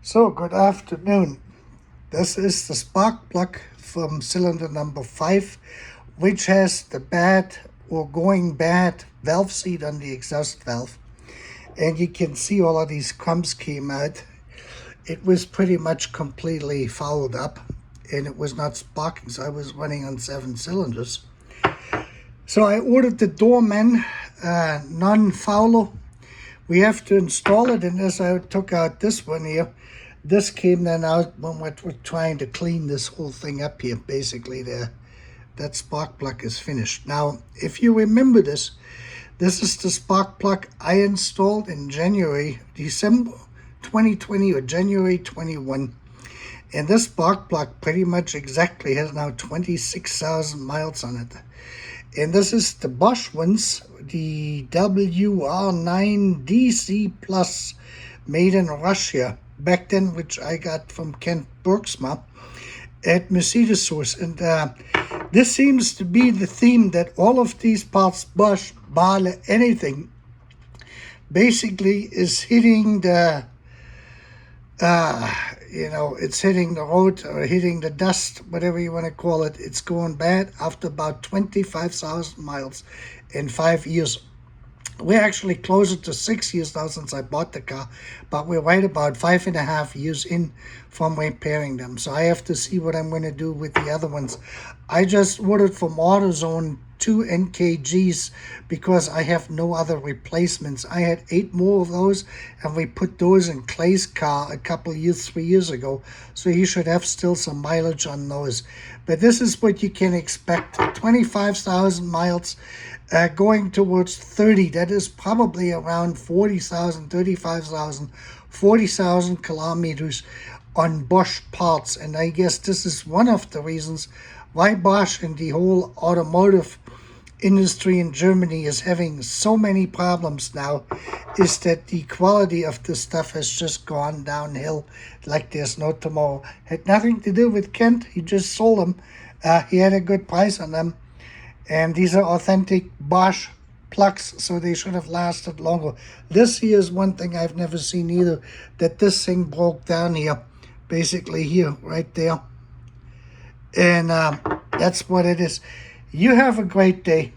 So, good afternoon. This is the spark plug from cylinder number 5, which has the bad or going bad valve seat on the exhaust valve. And you can see all of these crumbs came out. It was pretty much completely fouled up and it was not sparking, so I was running on 7 cylinders. So I ordered the Doorman non-fouler. We have to install it, and as I took out this one here, this came then out when we're trying to clean this whole thing up here. Basically, that spark plug is finished. Now, if you remember this is the spark plug I installed in December 2020 or January 21. And this spark plug pretty much exactly has now 26,000 miles on it. And this is the Bosch ones, the W129 DC Plus, made in Russia back then, which I got from Kent Bergsma at Mercedes Source. And this seems to be the theme that all of these parts, Bosch, bar anything, basically is hitting the it's hitting the road or hitting the dust, whatever you want to call it. It's going bad after about 25,000 miles in 5 years. We're actually closer to 6 years now since I bought the car, but we're right about 5.5 years in from repairing them. So I have to see what I'm going to do with the other ones. I just ordered from AutoZone 2 NKGs because I have no other replacements. I had 8 more of those, and we put those in Clay's car a couple of years, 3 years ago. So he should have still some mileage on those. But this is what you can expect. 25,000 miles. Going towards 30, that is probably around 40,000, 35,000, 40,000 kilometers on Bosch parts. And I guess this is one of the reasons why Bosch and the whole automotive industry in Germany is having so many problems now, is that the quality of the stuff has just gone downhill like there's no tomorrow. Had nothing to do with Kent. He just sold them. He had a good price on them. And these are authentic Bosch plugs, so they should have lasted longer. This here is one thing I've never seen either, that this thing broke down here, basically here, right there. And that's what it is. You have a great day.